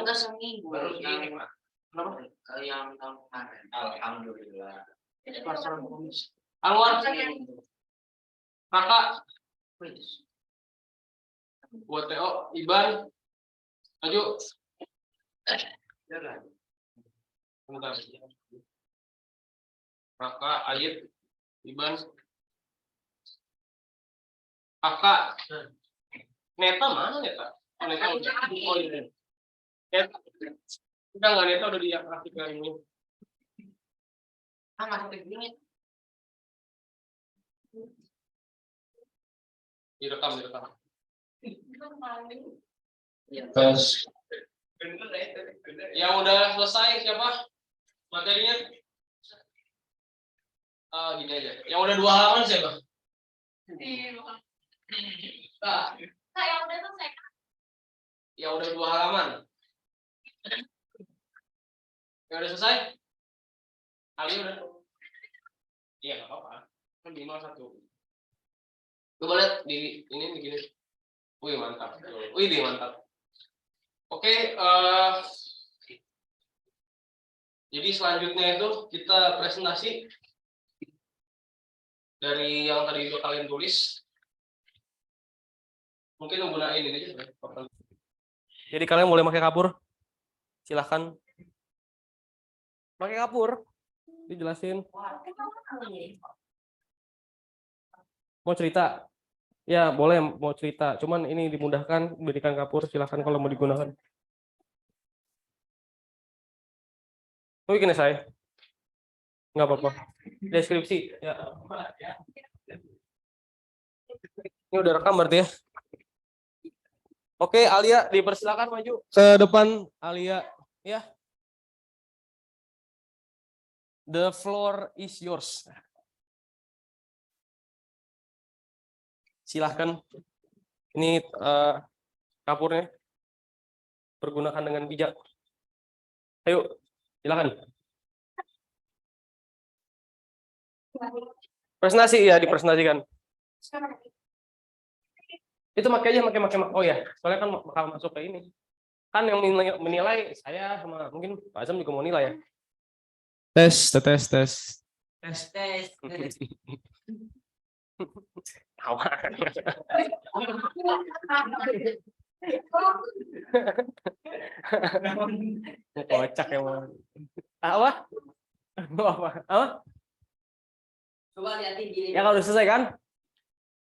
udah seminggu. Baru ini, Pak. Kenapa? Yang tahun kemarin. Alhamdulillah. Pelaksanaan komisi. Anwar, kakak, buat Teo, Iban, maju. Jalan. Bentar. Kakak, Ayib, Iban, kakak. Neta mana Neta? Oh, Neta udah. Oh iya. Neta. Udah nggak Neta udah diaktifkan ini. Masuk ke gini. Direkam. Terus. Yang udah selesai siapa? Materinya? Gini aja. Yang udah 2 halaman siapa? Yang udah selesai. Yang udah 2 halaman. Yang udah selesai? Ali udah. Iya nggak apa-apa. Kan minimal 1. Coba lihat di ini begini. Wih mantap. Wih mantap. Oke. Jadi selanjutnya itu kita presentasi dari yang tadi kalian tulis. Mungkin menggunakan ini aja. Jadi kalian boleh pakai kapur. Silahkan. Pakai kapur. Dijelasin. Mau cerita? Ya boleh mau cerita. Cuman ini dimudahkan berikan kapur. Silahkan kalau mau digunakan. Oh gini saya. Nggak apa-apa. Deskripsi. Ya. Ini udah rekam berarti ya. Oke, Alia dipersilakan maju ke depan. Alia, ya. The floor is yours. Silahkan. Ini kapurnya. Pergunakan dengan bijak. Ayo, silakan. Presentasi ya, dipresentasikan. Itu pakai aja, pakai. Oh ya, soalnya kan bakal masuk ke ini. Kan yang menilai saya sama mungkin Pak Azam juga mau nilai ya. Tes. Tawa. Kocak emang. Apa? Coba liatin gini. Ya kalau udah selesai kan?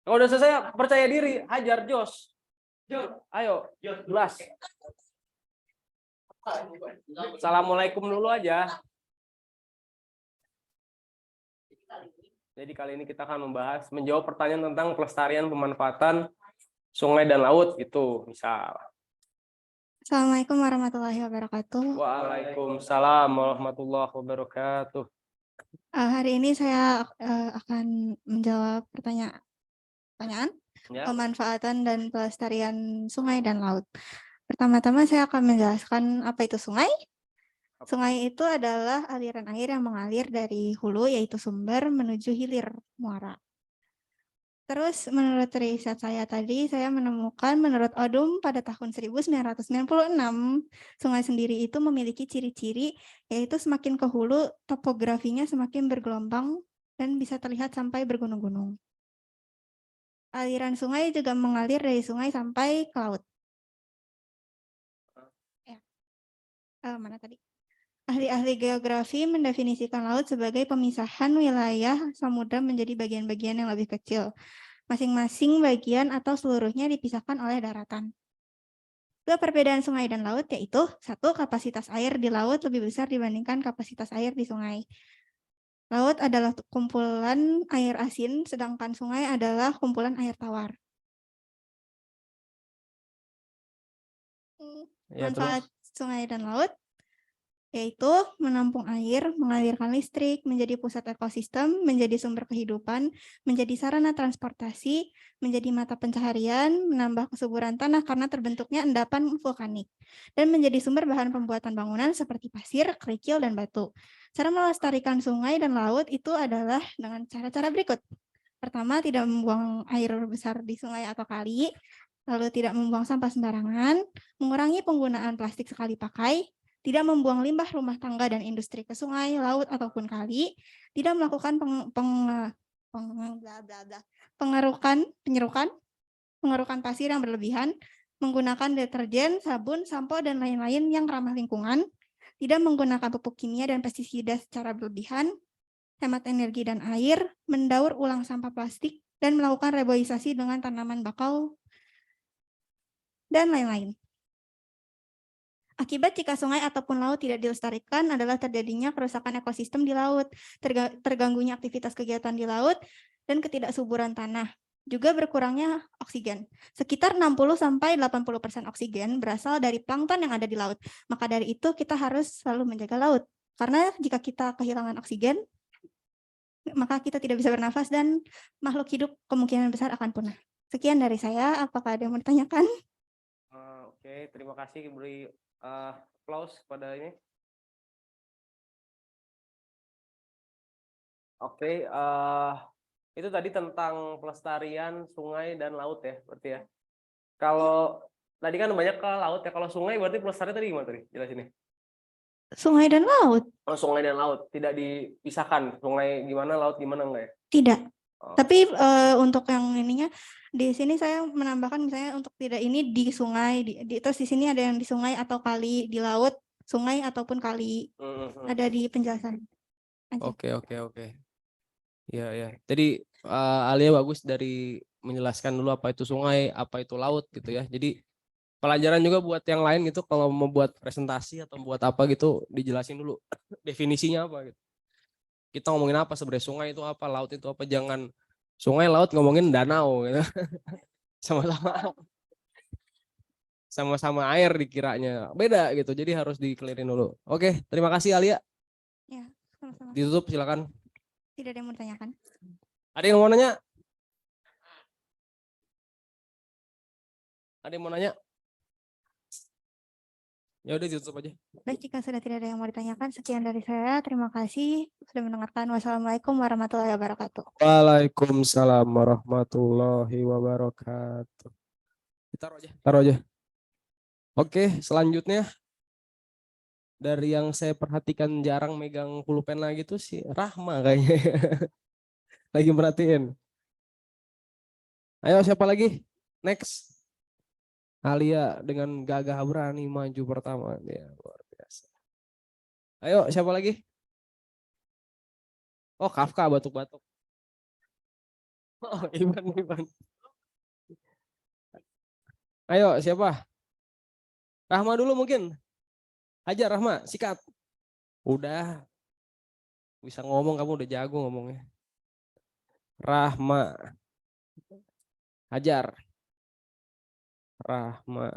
Kalau udah selesai percaya diri, hajar Jos. Ayo, jelas. Assalamualaikum dulu aja. Jadi kali ini kita akan menjawab pertanyaan tentang pelestarian pemanfaatan sungai dan laut itu misal. Assalamualaikum warahmatullahi wabarakatuh. Waalaikumsalam warahmatullahi wabarakatuh. Hari ini saya akan menjawab pertanyaan Ya. pemanfaatan dan pelestarian sungai dan laut. Pertama-tama saya akan menjelaskan apa itu sungai. Sungai itu adalah aliran air yang mengalir dari hulu yaitu sumber menuju hilir muara. Terus menurut riset saya tadi, saya menemukan menurut ODUM pada tahun 1996, sungai sendiri itu memiliki ciri-ciri yaitu semakin ke hulu, topografinya semakin bergelombang dan bisa terlihat sampai bergunung-gunung. Aliran sungai juga mengalir dari sungai sampai ke laut. Mana tadi? Ahli-ahli geografi mendefinisikan laut sebagai pemisahan wilayah samudra menjadi bagian-bagian yang lebih kecil. Masing-masing bagian atau seluruhnya dipisahkan oleh daratan. Dua perbedaan sungai dan laut yaitu, 1. Kapasitas air di laut lebih besar dibandingkan kapasitas air di sungai. Laut adalah kumpulan air asin, sedangkan sungai adalah kumpulan air tawar. Manfaat sungai dan laut yaitu menampung air, mengalirkan listrik, menjadi pusat ekosistem, menjadi sumber kehidupan, menjadi sarana transportasi, menjadi mata pencaharian, menambah kesuburan tanah karena terbentuknya endapan vulkanik, dan menjadi sumber bahan pembuatan bangunan seperti pasir, kerikil, dan batu. Cara melestarikan sungai dan laut itu adalah dengan cara-cara berikut. Pertama, tidak membuang air besar di sungai atau kali. lalu tidak membuang sampah sembarangan, mengurangi penggunaan plastik sekali pakai, tidak membuang limbah rumah tangga dan industri ke sungai, laut, ataupun kali, tidak melakukan pengerukan pasir yang berlebihan, menggunakan deterjen, sabun, sampo, dan lain-lain yang ramah lingkungan, tidak menggunakan pupuk kimia dan pestisida secara berlebihan, hemat energi dan air, mendaur ulang sampah plastik, dan melakukan reboisasi dengan tanaman bakau, dan lain-lain. Akibat jika sungai ataupun laut tidak dilestarikan adalah terjadinya kerusakan ekosistem di laut, terganggunya aktivitas kegiatan di laut, dan ketidaksuburan tanah. Juga berkurangnya oksigen. Sekitar 60-80% oksigen berasal dari plankton yang ada di laut. Maka dari itu kita harus selalu menjaga laut. Karena jika kita kehilangan oksigen, maka kita tidak bisa bernafas dan makhluk hidup kemungkinan besar akan punah. Sekian dari saya. Apakah ada yang mau ditanyakan? Oke, terima kasih beri applause pada ini. Oke, itu tadi tentang pelestarian sungai dan laut ya, berarti ya. Kalau tadi kan banyak ke laut ya, kalau sungai berarti pelestarian tadi gimana tadi? Jelasin nih. Sungai dan laut? Oh, sungai dan laut tidak dipisahkan. Sungai gimana, laut gimana enggak ya? Tidak. Oh. Tapi untuk yang ininya di sini saya menambahkan misalnya untuk tidak ini di sungai, terus di sini ada yang di sungai atau kali, di laut, sungai ataupun kali. Ada di penjelasan. Oke. Ya. Jadi Alia bagus dari menjelaskan dulu apa itu sungai, apa itu laut gitu ya. Jadi pelajaran juga buat yang lain gitu, kalau mau buat presentasi atau buat apa gitu, dijelasin dulu definisinya apa gitu. Kita ngomongin apa sebenarnya, sungai itu apa, laut itu apa, jangan sungai laut ngomongin danau gitu. Sama-sama air dikiranya, beda gitu. Jadi harus dikelirin dulu. Oke, terima kasih Alia. Ya, sama-sama. Ditutup silakan. Tidak ada yang mau ditanyakan. Ada yang mau nanya? Ada yang mau nanya? Ya udah ditutup aja. Baik, jika sudah tidak ada yang mau ditanyakan, sekian dari saya. Terima kasih sudah mendengarkan. Wassalamualaikum warahmatullahi wabarakatuh. Waalaikumsalam warahmatullahi wabarakatuh. Taruh aja. Oke, selanjutnya dari yang saya perhatikan jarang megang pulpen lagi tuh si Rahma kayaknya. Lagi merhatiin. Ayo siapa lagi? Next. Alia dengan gagah berani maju pertama. Ya, luar biasa. Ayo siapa lagi? Oh, Kafka batuk-batuk. Oh, Iban. Ayo siapa? Rahma dulu mungkin. Aja Rahma, sikat. Udah. Bisa ngomong, kamu udah jago ngomongnya. Rahma. Hajar. Rahma.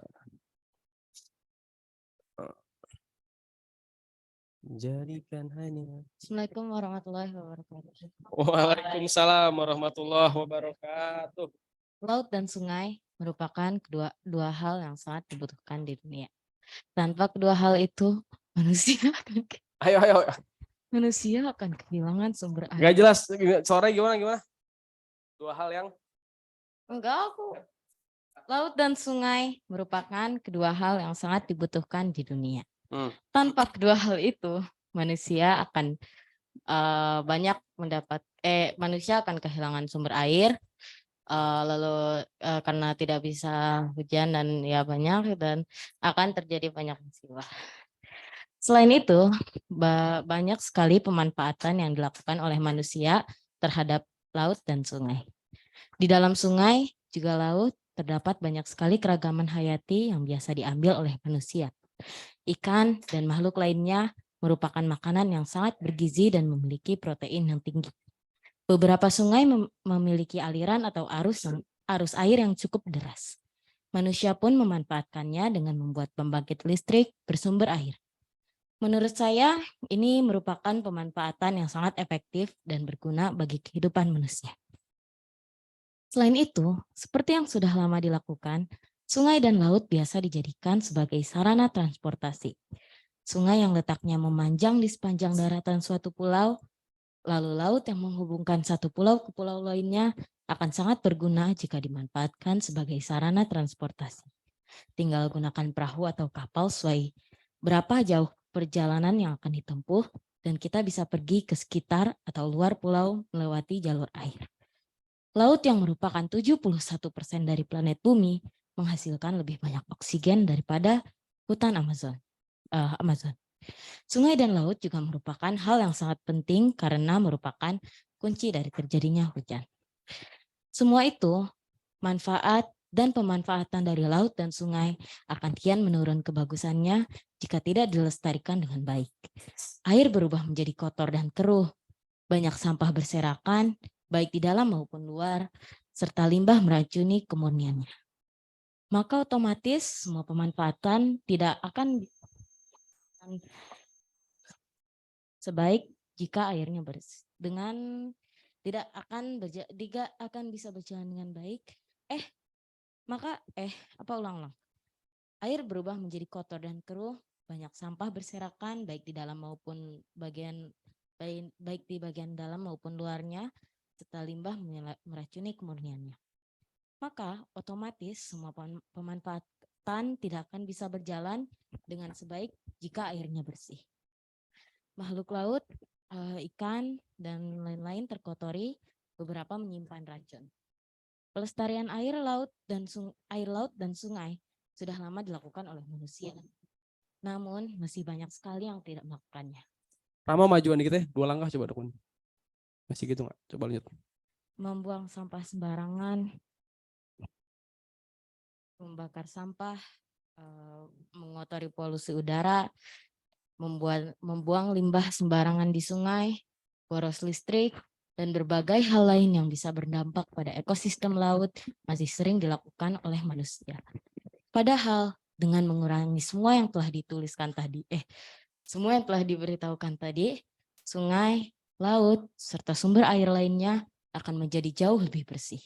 Jadikan hanya. Assalamualaikum warahmatullahi wabarakatuh. Waalaikumsalam warahmatullahi wabarakatuh. Laut dan sungai merupakan dua hal yang sangat dibutuhkan di dunia. Tanpa kedua hal itu, manusia akan kehilangan sumber air. Gak jelas, suaranya gimana? Dua hal yang? Enggak, aku. Laut dan sungai merupakan kedua hal yang sangat dibutuhkan di dunia. Tanpa kedua hal itu, manusia akan manusia akan kehilangan sumber air, lalu karena tidak bisa hujan dan ya banyak, dan akan terjadi banyak musibah. Selain itu, banyak sekali pemanfaatan yang dilakukan oleh manusia terhadap laut dan sungai. Di dalam sungai juga laut terdapat banyak sekali keragaman hayati yang biasa diambil oleh manusia. Ikan dan makhluk lainnya merupakan makanan yang sangat bergizi dan memiliki protein yang tinggi. Beberapa sungai memiliki aliran atau arus air yang cukup deras. Manusia pun memanfaatkannya dengan membuat pembangkit listrik bersumber air. Menurut saya, ini merupakan pemanfaatan yang sangat efektif dan berguna bagi kehidupan manusia. Selain itu, seperti yang sudah lama dilakukan, sungai dan laut biasa dijadikan sebagai sarana transportasi. Sungai yang letaknya memanjang di sepanjang daratan suatu pulau, lalu laut yang menghubungkan satu pulau ke pulau lainnya akan sangat berguna jika dimanfaatkan sebagai sarana transportasi. Tinggal gunakan perahu atau kapal sesuai berapa jauh perjalanan yang akan ditempuh dan kita bisa pergi ke sekitar atau luar pulau melewati jalur air. Laut yang merupakan 71% dari planet bumi menghasilkan lebih banyak oksigen daripada hutan Amazon. Sungai dan laut juga merupakan hal yang sangat penting karena merupakan kunci dari terjadinya hujan. Semua itu, manfaat dan pemanfaatan dari laut dan sungai akan kian menurun kebagusannya jika tidak dilestarikan dengan baik. Air berubah menjadi kotor dan keruh, banyak sampah berserakan, baik di dalam maupun luar, serta limbah meracuni kemurniannya. Maka otomatis semua pemanfaatan tidak akan sebaik jika airnya bersih. Tidak akan bisa berjalan dengan baik. Ulang-ulang. Air berubah menjadi kotor dan keruh, banyak sampah berserakan baik di bagian dalam maupun luarnya, serta limbah meracuni kemurniannya. Maka otomatis semua pemanfaatan tidak akan bisa berjalan dengan sebaik jika airnya bersih. Makhluk laut, ikan, dan lain-lain terkotori, beberapa menyimpan racun. Pelestarian air laut dan sungai sudah lama dilakukan oleh manusia. Namun masih banyak sekali yang tidak melakukannya. Rama majuan dikit ya, 2 langkah coba dukun. Masih gitu nggak? Coba lanjut. Membuang sampah sembarangan, membakar sampah, mengotori polusi udara, membuang limbah sembarangan di sungai, boros listrik, dan berbagai hal lain yang bisa berdampak pada ekosistem laut masih sering dilakukan oleh manusia. Padahal dengan mengurangi semua yang telah diberitahukan tadi, sungai, laut, serta sumber air lainnya akan menjadi jauh lebih bersih.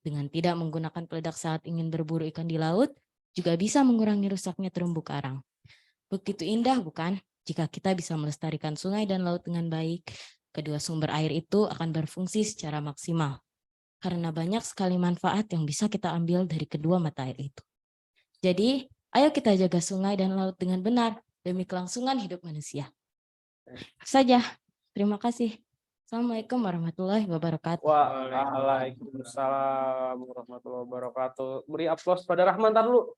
Dengan tidak menggunakan peledak saat ingin berburu ikan di laut, juga bisa mengurangi rusaknya terumbu karang. Begitu indah bukan? Jika kita bisa melestarikan sungai dan laut dengan baik, kedua sumber air itu akan berfungsi secara maksimal. Karena banyak sekali manfaat yang bisa kita ambil dari kedua mata air itu. Jadi, ayo kita jaga sungai dan laut dengan benar demi kelangsungan hidup manusia. Saja, terima kasih. Assalamualaikum warahmatullahi wabarakatuh. Waalaikumsalam warahmatullahi wabarakatuh. Beri aplaus pada Rahman, tar dulu.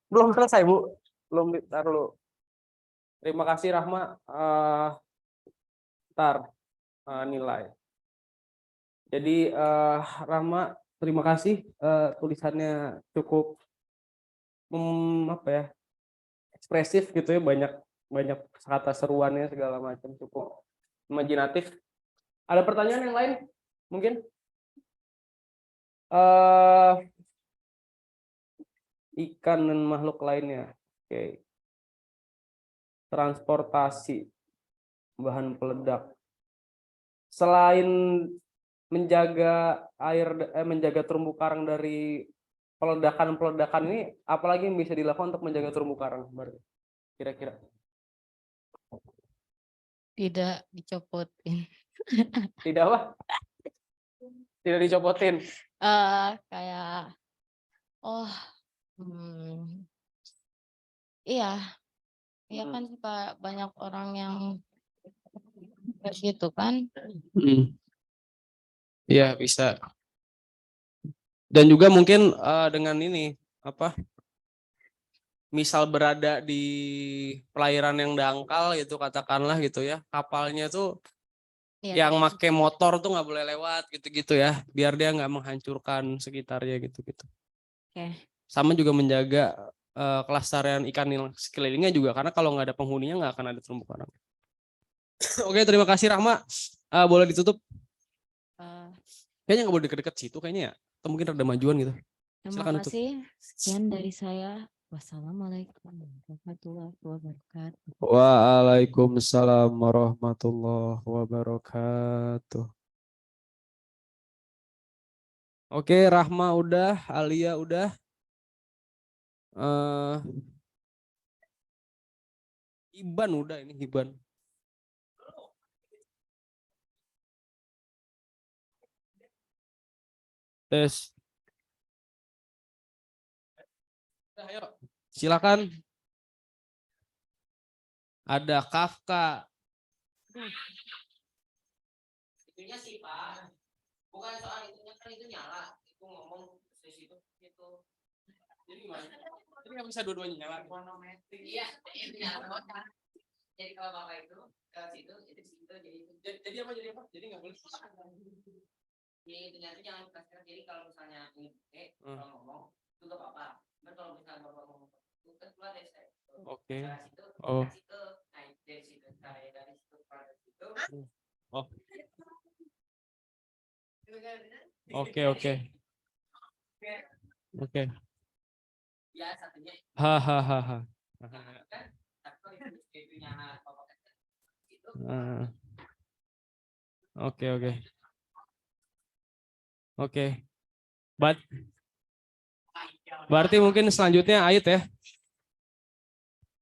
Belum selesai, Bu. Tar dulu. Terima kasih Rahma. Nilai. Jadi Rahma, terima kasih. Tulisannya cukup ekspresif gitu ya, banyak kata seruannya segala macam, cukup imajinatif. Ada pertanyaan yang lain mungkin? Ikan dan makhluk lainnya. Oke. Transportasi bahan peledak. Selain menjaga menjaga terumbu karang dari peledakan ini, apalagi yang bisa dilakukan untuk menjaga terumbu karang, kira-kira? Tidak dicopotin. Tidak apa? Tidak dicopotin. Iya kan suka banyak orang yang gitu kan. Iya, bisa. Dan juga mungkin dengan ini misal berada di perairan yang dangkal gitu, katakanlah gitu ya, kapalnya tuh yang make motor tuh nggak boleh lewat gitu-gitu ya, biar dia nggak menghancurkan sekitarnya gitu-gitu. Sama juga menjaga kelestarian ikan yang sekelilingnya juga, karena kalau nggak ada penghuninya nggak akan ada terumbu karang. Oke, terima kasih Rahma. Boleh ditutup? Kayaknya nggak boleh deket-deket situ kayaknya ya, atau mungkin rada majuan gitu. Terima kasih. Sekian dari saya. Wassalamualaikum warahmatullahi wabarakatuh. Waalaikumsalam warahmatullahi wabarakatuh. Oke, Rahma udah, Alia udah. Hiban udah, ini Hiban. Tes. Nah, ayo, silakan. Ada Kafka. Itunya sih Pak. Bukan soal itunya kan itu nyala. Itu ngomong di situ gitu. Jadi gimana? Jadi nggak bisa dua-duanya nyala. Iya, itu nyala. Jadi kalau Bapak itu ke situ, itu situ jadi itu. Jadi apa? Jadi apa? Jadi nggak boleh. Jadi itunya itu jangan dikasihkan. Jadi kalau misalnya ini kalau ngomong itu gak apa-apa. Tapi kalau misalnya Bapak ngomong itu kan keluar dari saya. Oke. Dari situ, Oh. kasih ke, nah dari situ, dari situ, dari situ. Oh. Oke, oke. Oke. Ya satunya Hahaha. kan, tapi kalau itu nyala Bapak kasih itu. Oke, oke. Oke. Berarti mungkin selanjutnya Ayut ya.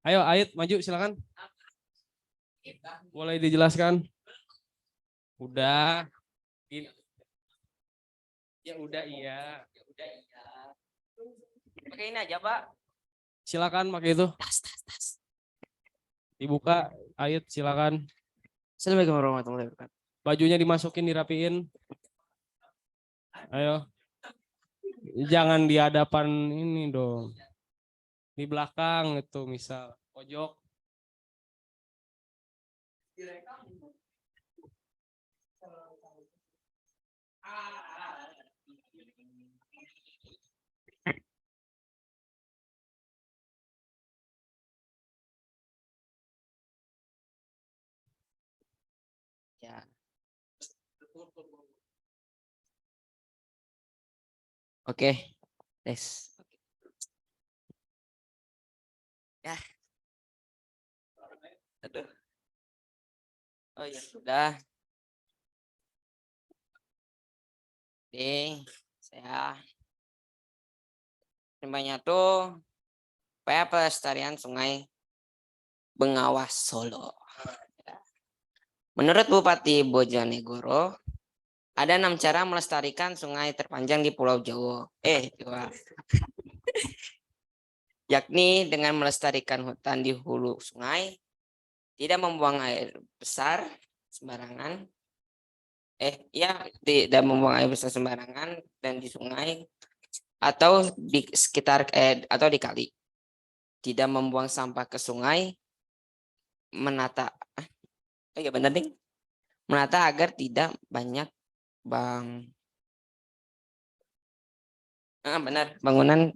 Ayo Ayut maju silakan. Boleh dijelaskan? Udah. Ya udah iya. Ya udah iya. Pakai ini aja Pak. Silakan pakai itu. Tas. Dibuka Ayut silakan. Assalamualaikum warahmatullahi wabarakatuh. Bajunya dimasukin dirapiin. Ayo. Jangan di hadapan ini dong. Di belakang itu misal pojok. Ya. Oke. Tes. Ya. Aduh. Oh ya sudah. Oke, saya temanya tuh upaya pelestarian Sungai Bengawas Solo. Menurut Bupati Bojonegoro, ada 6 cara melestarikan sungai terpanjang di Pulau Jawa. Jawa. Yakni dengan melestarikan hutan di hulu sungai, tidak membuang air besar sembarangan. Tidak membuang air besar sembarangan dan di sungai atau di sekitar atau di kali. Tidak membuang sampah ke sungai, menata benar nih. Menata agar tidak banyak bangunan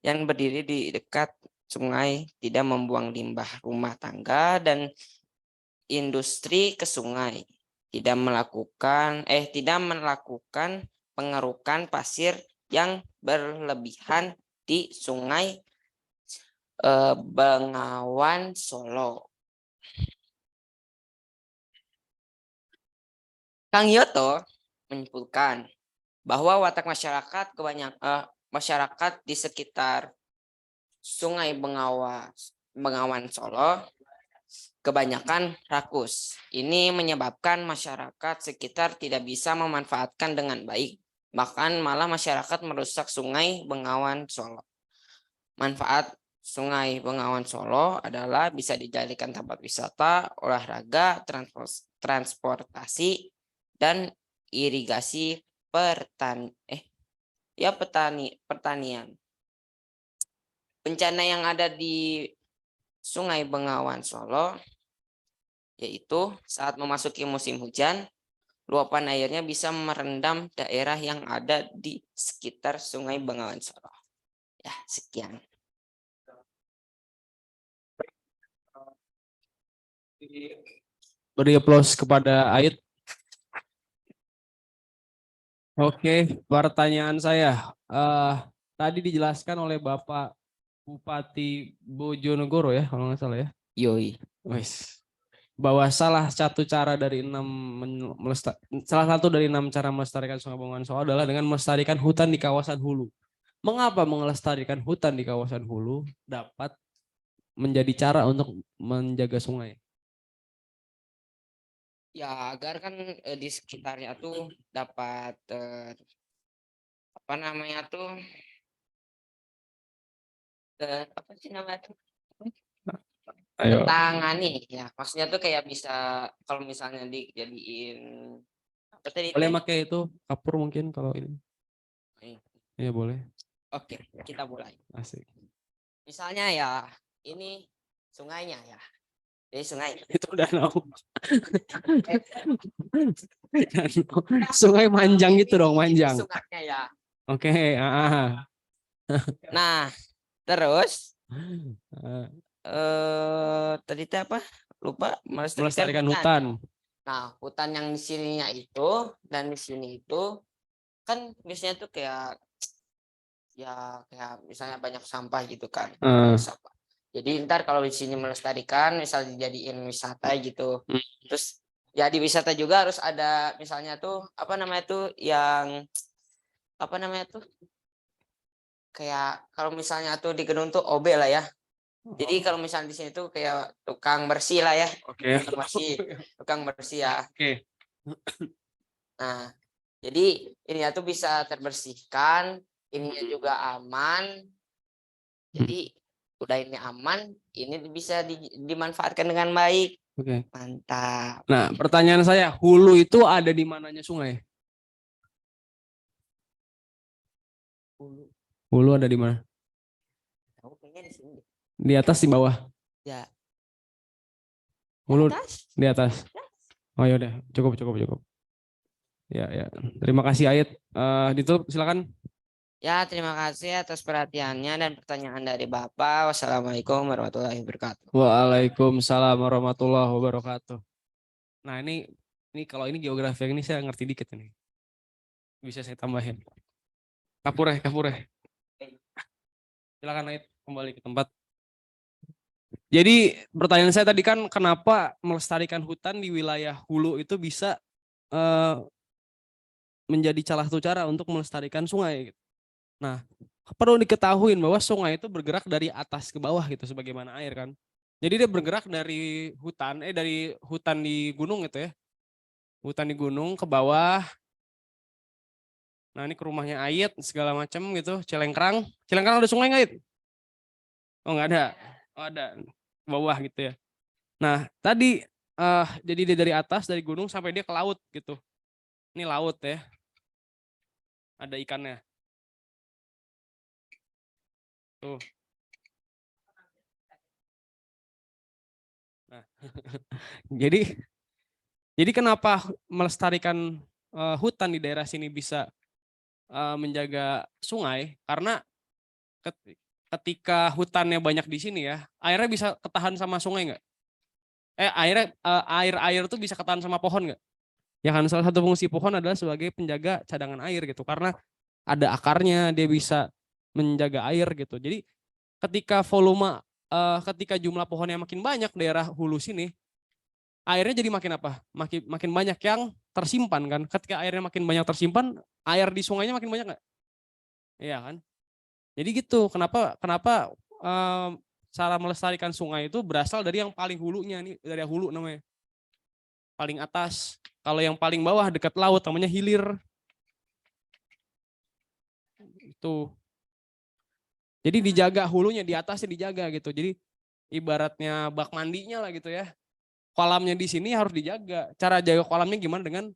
yang berdiri di dekat sungai, tidak membuang limbah rumah tangga dan industri ke sungai, tidak melakukan pengerukan pasir yang berlebihan di Sungai Bengawan Solo. Kang Yoto menyimpulkan bahwa watak masyarakat di sekitar Sungai Bengawan Solo kebanyakan rakus. Ini menyebabkan masyarakat sekitar tidak bisa memanfaatkan dengan baik. Bahkan malah masyarakat merusak Sungai Bengawan Solo. Manfaat Sungai Bengawan Solo adalah bisa dijadikan tempat wisata, olahraga, transportasi, dan irigasi pertanian. Bencana yang ada di Sungai Bengawan Solo yaitu saat memasuki musim hujan, luapan airnya bisa merendam daerah yang ada di sekitar Sungai Bengawan Solo. Ya, sekian. Beri aplaus kepada Ayut. Oke, pertanyaan saya. Tadi dijelaskan oleh Bapak Bupati Bojonegoro ya, kalau nggak salah ya. Yoi. Wes. Bahwa salah satu cara dari salah satu dari 6 cara melestarikan Sungai Bengawan Solo adalah dengan melestarikan hutan di kawasan hulu. Mengapa melestarikan hutan di kawasan hulu dapat menjadi cara untuk menjaga sungai? Ya, agar kan di sekitarnya tuh dapat apa namanya tuh apa sih namanya tuh Ayo. tangani ya, maksudnya tuh kayak bisa kalau misalnya dijadiin apa tadi Boleh itu? pakai itu kapur mungkin kalau ini. Iya boleh. Oke, kita mulai. Asik. Misalnya ya ini sungainya ya, jadi sungai. Itu danau. Sungai manjang gitu dong, Ini manjang. sungainya ya. Oke, Nah, terus Eh, tadi itu apa? Lupa, melestarikan hutan. Nah, hutan yang di sininya itu dan di sini itu kan biasanya tuh kayak ya kayak misalnya banyak sampah gitu kan. Eh. Sampah. Jadi ntar kalau di sini melestarikan, misal dijadiin wisata gitu, terus ya di wisata juga harus ada misalnya tuh apa namanya tuh yang apa namanya tuh kayak kalau misalnya tuh di gedung tuh OB lah ya. Jadi kalau misalnya di sini tuh kayak tukang bersih lah ya, Oke. tukang bersih ya. Oke. Nah, jadi ini tuh bisa terbersihkan, ininya juga aman. Jadi udah ini aman, ini bisa dimanfaatkan dengan baik. Oke. Mantap. Nah, pertanyaan saya, hulu itu ada di mananya sungai? Hulu ada di mana? Tahu kayaknya di sini. Di atas, di bawah? Ya. Hulu Atas. di atas. Oh ya udah, cukup. Ya, ya. Terima kasih Ayat. Ditutup silakan. Ya, terima kasih atas perhatiannya dan pertanyaan dari Bapak. Wassalamualaikum warahmatullahi wabarakatuh. Waalaikumsalam warahmatullahi wabarakatuh. Nah, ini kalau ini geografi ini saya ngerti dikit ini. Bisa saya tambahin. Kapureh. Silakan Ayat kembali ke tempat. Jadi pertanyaan saya tadi kan kenapa melestarikan hutan di wilayah hulu itu bisa menjadi salah satu cara untuk melestarikan sungai. Nah, perlu diketahui bahwa sungai itu bergerak dari atas ke bawah gitu sebagaimana air kan. Jadi dia bergerak dari hutan di gunung gitu ya. Hutan di gunung ke bawah. Nah, ini ke rumahnya Ayat segala macam gitu, Cilengkrang. Cilengkrang ada sungai nggak, Ayat? Oh, nggak ada. Oh, ada. Bawah gitu ya. Nah, tadi jadi dia dari atas dari gunung sampai dia ke laut gitu. Ini laut ya. Ada ikannya. Tuh. Nah. jadi kenapa melestarikan hutan di daerah sini bisa menjaga sungai? Karena ketika hutannya banyak di sini ya, airnya bisa ketahan sama sungai nggak? Air tuh bisa ketahan sama pohon nggak? Ya kan salah satu fungsi pohon adalah sebagai penjaga cadangan air gitu. Karena ada akarnya dia bisa menjaga air gitu. Jadi ketika jumlah pohonnya makin banyak daerah hulu sini, airnya jadi makin apa? Makin banyak yang tersimpan kan. Ketika airnya makin banyak tersimpan, air di sungainya makin banyak nggak? Iya kan? Jadi gitu. Kenapa cara melestarikan sungai itu berasal dari yang paling hulunya nih, dari hulu namanya. Paling atas. Kalau yang paling bawah dekat laut namanya hilir. Itu. Jadi dijaga hulunya, di atasnya dijaga gitu. Jadi ibaratnya bak mandinya lah gitu ya. Kolamnya di sini harus dijaga. Cara jaga kolamnya gimana? Dengan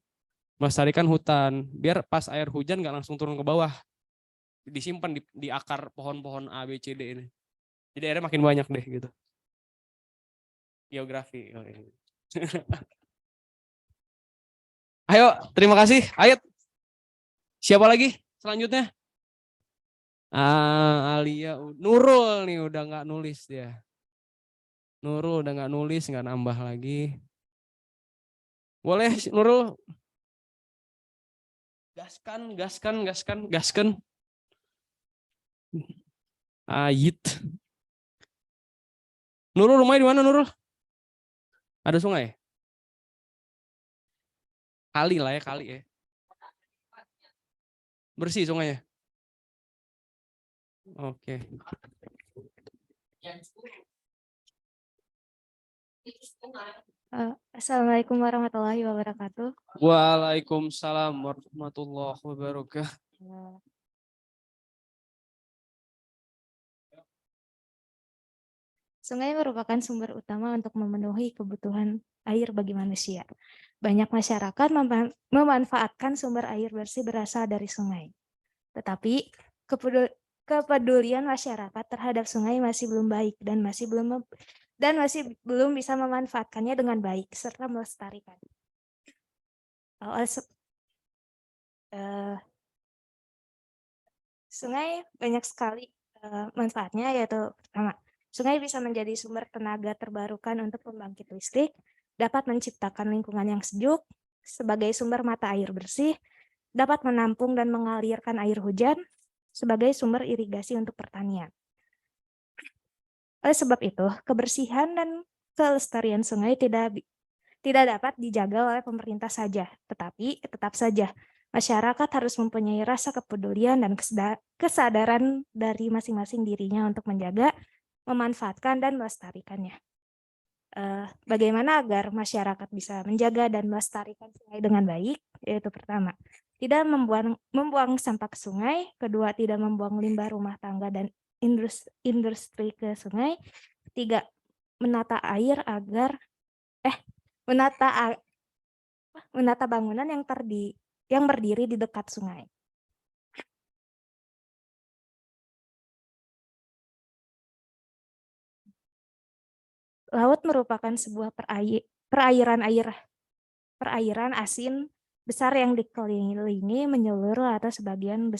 melestarikan hutan. Biar pas air hujan nggak langsung turun ke bawah. Disimpan di akar pohon-pohon A, B, C, D ini. Jadi airnya makin banyak deh gitu. Geografi. Ayo, terima kasih. Ayat. Siapa lagi selanjutnya? Alia. Nurul nih udah nggak nulis dia. Nurul udah nggak nulis, nggak nambah lagi. Boleh Nurul. Gaskan. Ayit. Nurul rumahnya di mana Nurul? Ada sungai? Kali lah ya, kali ya. Bersih sungainya? Oke. Assalamualaikum warahmatullahi wabarakatuh. Waalaikumsalam warahmatullahi wabarakatuh. Sungai merupakan sumber utama untuk memenuhi kebutuhan air bagi manusia. Banyak masyarakat memanfaatkan sumber air bersih berasal dari sungai. Tetapi kepedulian masyarakat terhadap sungai masih belum baik dan masih belum bisa memanfaatkannya dengan baik serta melestarikan. Sungai banyak sekali manfaatnya, yaitu pertama, sungai bisa menjadi sumber tenaga terbarukan untuk pembangkit listrik, dapat menciptakan lingkungan yang sejuk, sebagai sumber mata air bersih, dapat menampung dan mengalirkan air hujan, sebagai sumber irigasi untuk pertanian. Oleh sebab itu, kebersihan dan kelestarian sungai tidak dapat dijaga oleh pemerintah saja, tetapi tetap saja masyarakat harus mempunyai rasa kepedulian dan kesadaran dari masing-masing dirinya untuk menjaga, memanfaatkan, dan melestarikannya. Bagaimana agar masyarakat bisa menjaga dan melestarikan sungai dengan baik? Yaitu pertama, tidak membuang sampah ke sungai. Kedua, tidak membuang limbah rumah tangga dan industri ke sungai. Ketiga, menata air agar menata bangunan yang berdiri di dekat sungai. Laut merupakan sebuah perairan asin besar yang dikelilingi menyeluruh atau sebagian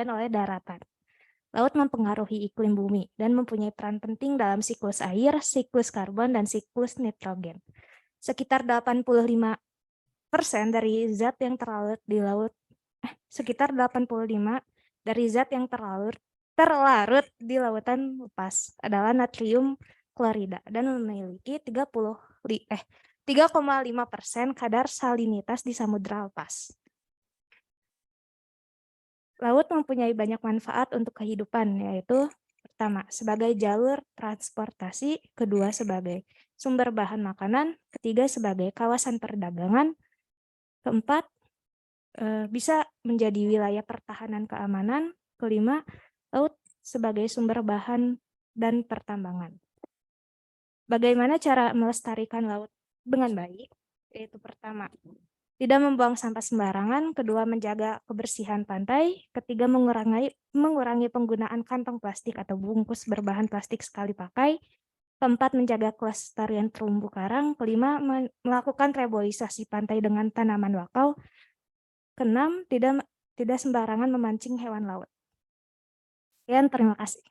oleh daratan. Laut mempengaruhi iklim bumi dan mempunyai peran penting dalam siklus air, siklus karbon, dan siklus nitrogen. Sekitar 85% dari zat yang terlarut di laut terlarut di lautan lepas adalah natrium klorida dan memiliki 3,5% kadar salinitas di samudra lepas. Laut mempunyai banyak manfaat untuk kehidupan, yaitu pertama, sebagai jalur transportasi, kedua, sebagai sumber bahan makanan, ketiga, sebagai kawasan perdagangan, keempat, bisa menjadi wilayah pertahanan keamanan, kelima, laut sebagai sumber bahan dan pertambangan. Bagaimana cara melestarikan laut dengan baik? Yaitu pertama, tidak membuang sampah sembarangan, kedua, menjaga kebersihan pantai, ketiga, mengurangi penggunaan kantong plastik atau bungkus berbahan plastik sekali pakai, keempat, menjaga kelestarian terumbu karang, kelima, melakukan reboisasi pantai dengan tanaman bakau, keenam, tidak sembarangan memancing hewan laut. Sekian, terima kasih.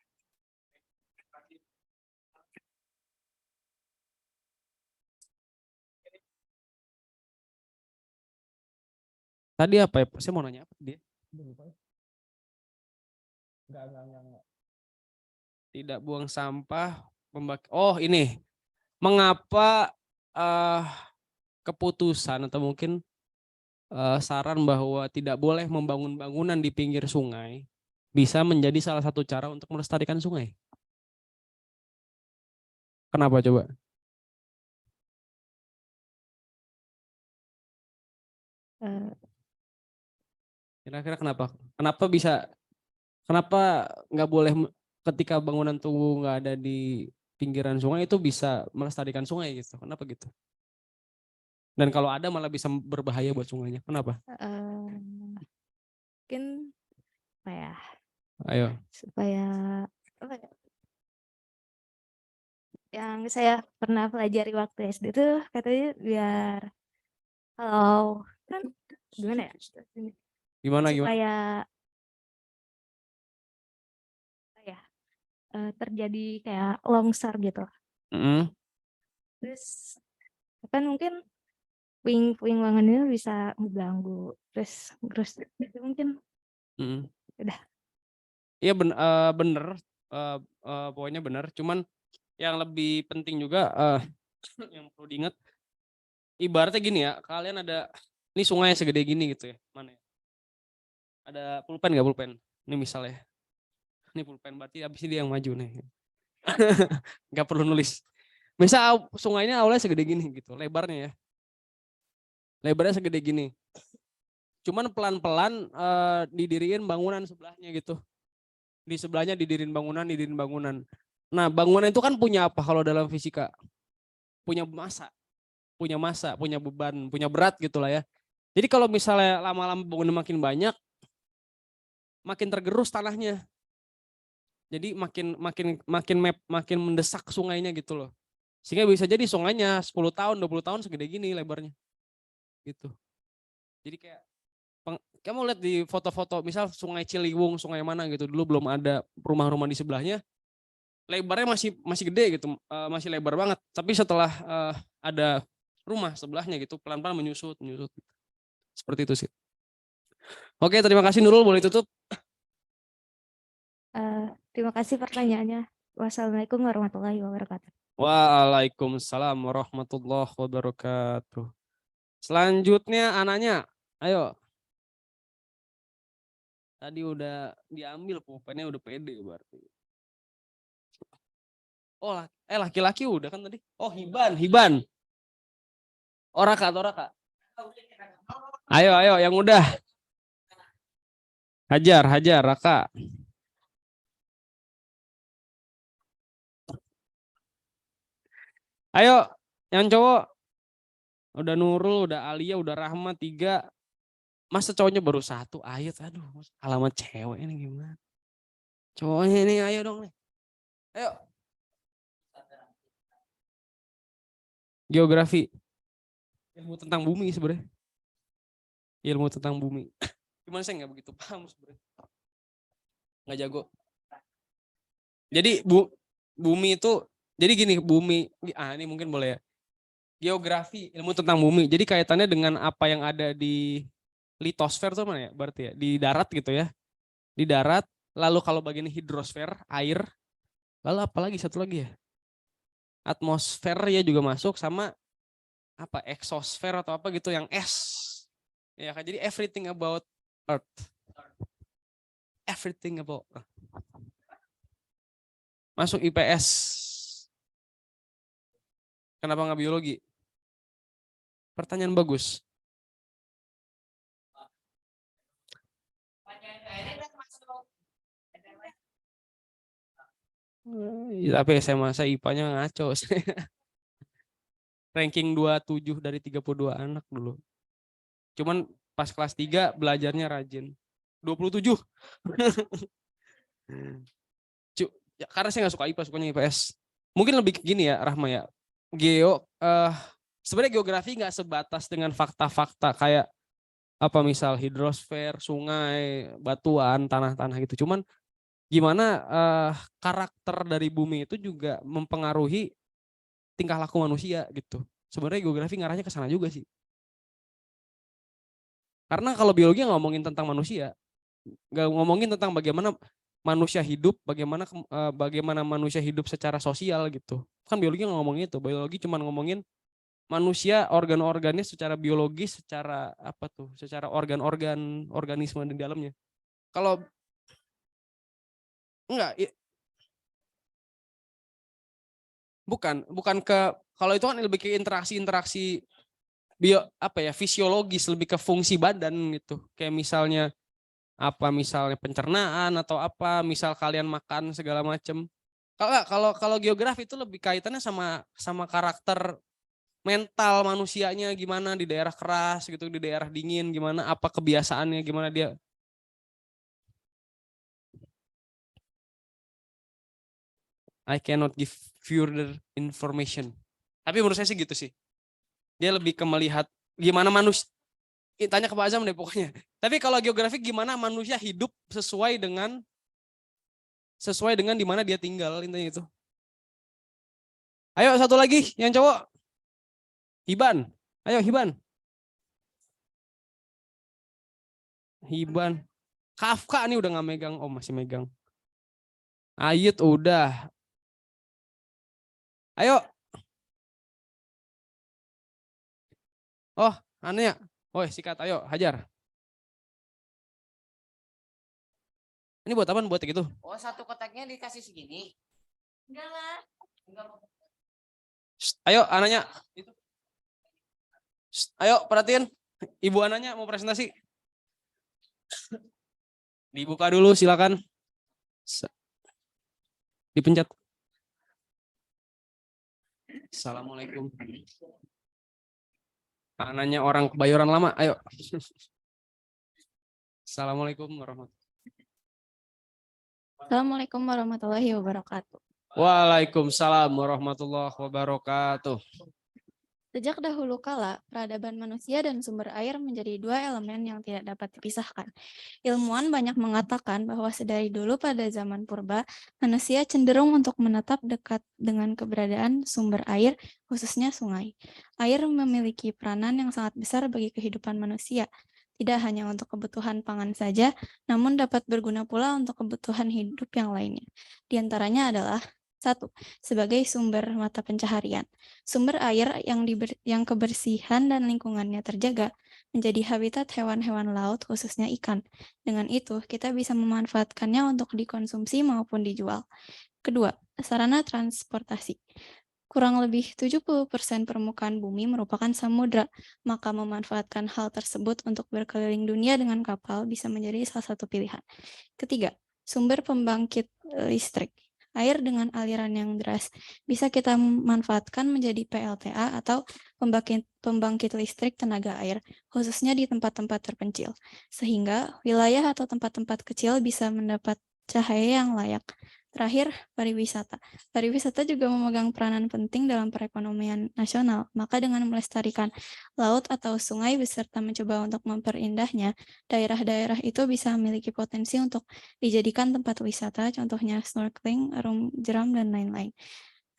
Tadi apa ya? Saya mau nanya apa dia? Enggak. Tidak buang sampah, oh ini. Mengapa keputusan atau mungkin saran bahwa tidak boleh membangun bangunan di pinggir sungai bisa menjadi salah satu cara untuk melestarikan sungai? Kenapa coba? Kira-kira kenapa? Kenapa nggak boleh ketika bangunan tubuh nggak ada di pinggiran sungai itu bisa melestarikan sungai gitu? Kenapa gitu? Dan kalau ada malah bisa berbahaya buat sungainya. Kenapa? Mungkin apa ya? Ayo. Supaya apa ya? Yang saya pernah pelajari waktu SD itu katanya biar kalau kan gimana ya? Gimana? Supaya terjadi kayak longsor gitu. Terus kan mungkin puing-puing bangunannya bisa mengganggu. Terus mungkin udah. Iya bener, pokoknya bener. Cuman yang lebih penting juga yang perlu diingat, ibaratnya gini ya, kalian ada ini sungai segede gini gitu ya, mana ya? Ada pulpen nggak pulpen? Ini misalnya, ini pulpen berarti abis ini dia yang maju nih, nggak perlu nulis. Misal sungainya awalnya segede gini gitu, lebarnya ya, lebarnya segede gini. Cuman pelan-pelan didiriin bangunan sebelahnya gitu. Di sebelahnya didiriin bangunan. Nah, bangunan itu kan punya apa kalau dalam fisika? Punya massa, punya beban, punya berat gitulah ya. Jadi kalau misalnya lama-lama bangunan makin banyak, makin tergerus tanahnya. Jadi makin mendesak sungainya gitu loh. Sehingga bisa jadi sungainya 10 tahun, 20 tahun segede gini lebarnya. Gitu. Jadi kayak kamu lihat di foto-foto misal Sungai Ciliwung, sungai mana gitu, dulu belum ada rumah-rumah di sebelahnya. Lebarnya masih gede gitu, masih lebar banget. Tapi setelah ada rumah sebelahnya gitu, pelan-pelan menyusut. Seperti itu sih. Oke, terima kasih Nurul, boleh tutup. Terima kasih pertanyaannya. Wassalamualaikum warahmatullahi wabarakatuh. Waalaikumsalam warahmatullahi wabarakatuh. Selanjutnya anaknya, ayo. Tadi udah diambil pulpennya, udah pede berarti. Oh, laki-laki udah kan tadi. Oh, Hiban. Raka. Ayo yang udah. Hajar Raka. Ayo, yang cowok. Udah Nurul, udah Alia, udah Rahma 3. Masa cowoknya baru 1 ayat. Aduh, alamat cewek ini gimana? Cowoknya ini ayo dong nih. Ayo. Geografi. Ilmu tentang bumi sebenarnya. Ilmu tentang bumi. Gimana saya nggak begitu paham sebenarnya. Nggak jago. Jadi bumi itu, jadi gini, bumi, ini mungkin boleh ya. Geografi, ilmu tentang bumi. Jadi kaitannya dengan apa yang ada di litosfer tuh mana ya? Berarti ya di darat gitu ya. Di darat, lalu kalau bagian hidrosfer, air. Lalu apa lagi satu lagi ya? Atmosfer ya juga masuk, sama apa eksosfer atau apa gitu yang es. Ya kan, jadi everything about earth. Everything about earth. Masuk IPS. Kenapa nggak biologi? Pertanyaan bagus. Tapi SMA saya IPA-nya ngaco. Ranking 27 dari 32 anak dulu. Cuman pas kelas 3 belajarnya rajin. 27. Ya, karena saya nggak suka IPA, sukanya IPS. Mungkin lebih gini ya Rahma ya. Sebenarnya geografi nggak sebatas dengan fakta-fakta kayak apa misal hidrosfer, sungai, batuan, tanah-tanah gitu. Cuman gimana karakter dari bumi itu juga mempengaruhi tingkah laku manusia gitu. Sebenarnya geografi ngarahnya ke sana juga sih. Karena kalau biologi ngomongin tentang manusia, nggak ngomongin tentang bagaimana manusia hidup, bagaimana manusia hidup secara sosial gitu. Kan biologi ngomongin itu. Biologi cuma ngomongin manusia, organ-organnya secara biologis, secara apa tuh, secara organ-organ organisme di dalamnya. Kalau enggak, bukan ke, kalau itu kan lebih ke interaksi fisiologis, lebih ke fungsi badan gitu. Kayak misalnya pencernaan atau apa, misal kalian makan segala macam. Kalau geografi itu lebih kaitannya sama karakter mental manusianya, gimana di daerah keras gitu, di daerah dingin gimana, apa kebiasaannya, gimana dia. I cannot give further information. Tapi menurut saya sih gitu sih. Dia lebih ke melihat gimana manusia, tanya ke Pak Azam deh pokoknya. Tapi kalau geografi gimana manusia hidup sesuai dengan di mana dia tinggal, intinya itu. Ayo satu lagi yang cowok. Hiban. Ayo Hiban. Kafka nih udah nggak megang. Oh masih megang. Ayat udah. Ayo. Oh aneh ya. Oh sikat ayo hajar. Ini buat apa? Buat gitu? Oh, satu kotaknya dikasih segini. Enggak lah. Ayo anaknya. Ayo perhatiin. Ibu anaknya mau presentasi. Dibuka dulu silakan. Dipencet. Assalamualaikum. Nanya orang Kebayoran Lama, ayo. Assalamualaikum warahmatullahi. Assalamualaikum warahmatullahi wabarakatuh. Waalaikumsalam warahmatullahi wabarakatuh. Sejak dahulu kala, peradaban manusia dan sumber air menjadi dua elemen yang tidak dapat dipisahkan. Ilmuwan banyak mengatakan bahwa sedari dulu pada zaman purba, manusia cenderung untuk menetap dekat dengan keberadaan sumber air, khususnya sungai. Air memiliki peranan yang sangat besar bagi kehidupan manusia, tidak hanya untuk kebutuhan pangan saja, namun dapat berguna pula untuk kebutuhan hidup yang lainnya. Di antaranya adalah 1. Sebagai sumber mata pencaharian. Sumber air yang kebersihan dan lingkungannya terjaga menjadi habitat hewan-hewan laut khususnya ikan. Dengan itu, kita bisa memanfaatkannya untuk dikonsumsi maupun dijual. Kedua, sarana transportasi. Kurang lebih 70% permukaan bumi merupakan samudra, maka memanfaatkan hal tersebut untuk berkeliling dunia dengan kapal bisa menjadi salah satu pilihan. Ketiga, sumber pembangkit listrik. Air dengan aliran yang deras bisa kita manfaatkan menjadi PLTA atau pembangkit listrik tenaga air, khususnya di tempat-tempat terpencil, sehingga wilayah atau tempat-tempat kecil bisa mendapat cahaya yang layak. Terakhir, pariwisata. Pariwisata juga memegang peranan penting dalam perekonomian nasional, maka dengan melestarikan laut atau sungai beserta mencoba untuk memperindahnya, daerah-daerah itu bisa memiliki potensi untuk dijadikan tempat wisata, contohnya snorkeling, arung jeram, dan lain-lain.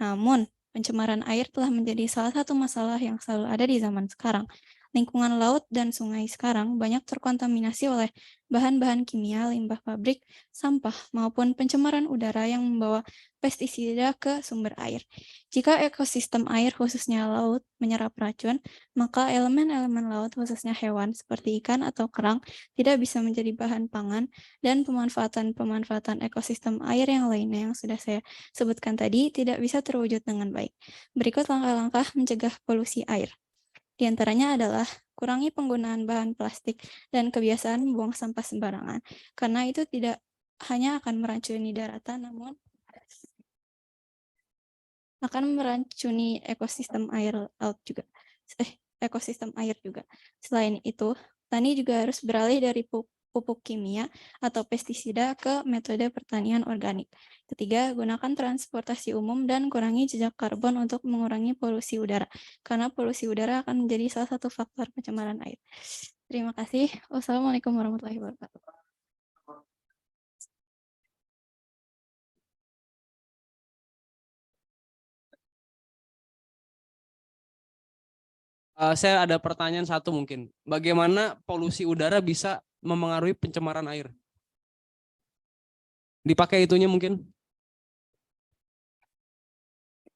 Namun, pencemaran air telah menjadi salah satu masalah yang selalu ada di zaman sekarang. Lingkungan laut dan sungai sekarang banyak terkontaminasi oleh bahan-bahan kimia, limbah pabrik, sampah, maupun pencemaran udara yang membawa pestisida ke sumber air. Jika ekosistem air, khususnya laut, menyerap racun, maka elemen-elemen laut, khususnya hewan seperti ikan atau kerang, tidak bisa menjadi bahan pangan, dan pemanfaatan ekosistem air yang lainnya yang sudah saya sebutkan tadi tidak bisa terwujud dengan baik. Berikut langkah-langkah mencegah polusi air. Di antaranya adalah kurangi penggunaan bahan plastik dan kebiasaan membuang sampah sembarangan, karena itu tidak hanya akan meracuni daratan, namun akan meracuni ekosistem air laut juga. Ekosistem air juga. Selain itu, petani juga harus beralih dari pupuk kimia atau pestisida ke metode pertanian organik. Ketiga, gunakan transportasi umum dan kurangi jejak karbon untuk mengurangi polusi udara, karena polusi udara akan menjadi salah satu faktor pencemaran air. Terima kasih. Wassalamualaikum warahmatullahi wabarakatuh. Saya ada pertanyaan satu mungkin. Bagaimana polusi udara bisa memengaruhi pencemaran air? Dipakai itunya mungkin?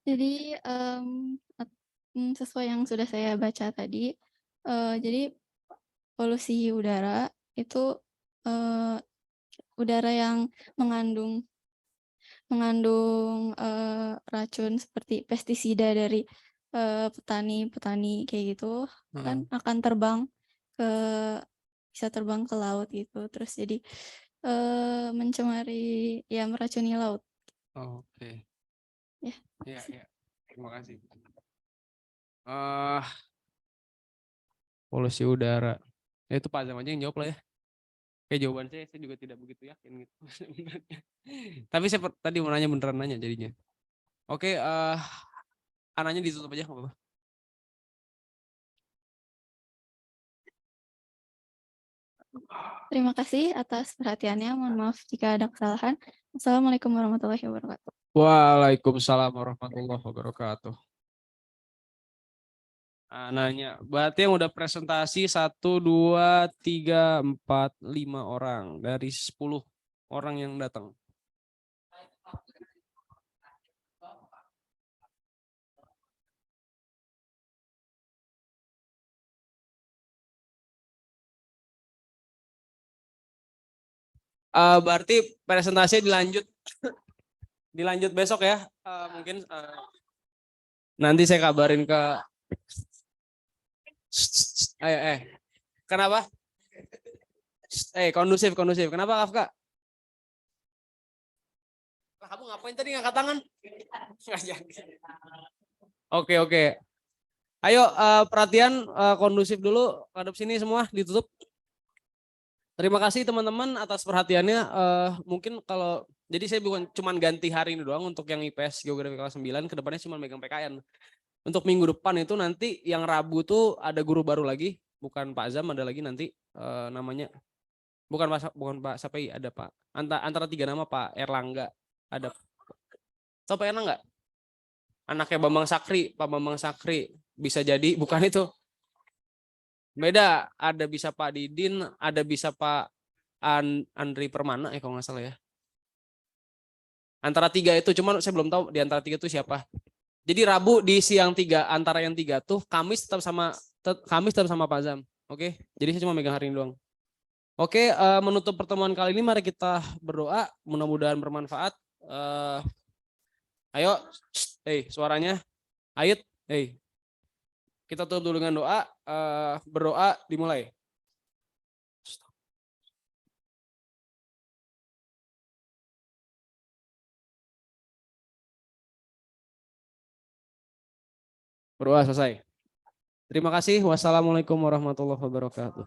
Jadi sesuai yang sudah saya baca tadi, jadi polusi udara itu udara yang mengandung racun seperti pestisida dari petani kayak gitu kan akan bisa terbang ke laut gitu, terus jadi mencemari, ya meracuni laut. Oke. Ya. Ya. Terima kasih. Polusi udara. Ya, itu Pak Azam aja yang jawab lah ya. Kayak jawaban saya juga tidak begitu yakin gitu. Tapi saya tadi mau nanya beneran nanya jadinya. Oke, anaknya ditutup aja nggak apa-apa. Terima kasih atas perhatiannya. Mohon maaf jika ada kesalahan. Assalamualaikum warahmatullahi wabarakatuh. Waalaikumsalam warahmatullahi wabarakatuh. Nanya, berarti yang udah presentasi 1, 2, 3, 4, 5 orang dari 10 orang yang datang. Berarti presentasi dilanjut besok ya. Mungkin nanti saya kabarin ke kenapa? Kondusif. Kenapa Kafka? Kamu ngapain tadi ngangkat tangan? Oke, oke. Ayo perhatian kondusif dulu, hadap sini semua ditutup. Terima kasih teman-teman atas perhatiannya. Mungkin kalau jadi saya bukan cuman ganti hari ini doang untuk yang IPS Geografi kelas 9, kedepannya cuma megang PKN. Untuk minggu depan itu nanti yang Rabu tuh ada guru baru lagi, bukan Pak Azam, ada lagi nanti namanya bukan Pak Sapi, ada Pak antara 3 nama, Pak Erlangga, ada. Tahu Pak Erlangga nggak? Anaknya Bambang Sakri, Pak Bambang Sakri, bisa jadi bukan itu. Beda, ada bisa Pak Didin, ada bisa Pak Andri Permana kalau nggak salah ya. Antara 3 itu, cuman saya belum tahu di antara 3 itu siapa. Jadi Rabu di siang 3, antara yang 3 tuh Kamis tetap sama Pak Zam. Oke, jadi saya cuma megang hari ini doang. Oke, menutup pertemuan kali ini mari kita berdoa, mudah-mudahan bermanfaat. Ayo, suaranya, Ayut, kita tutup dulu dengan doa, berdoa dimulai. Berdoa selesai. Terima kasih. Wassalamualaikum warahmatullahi wabarakatuh.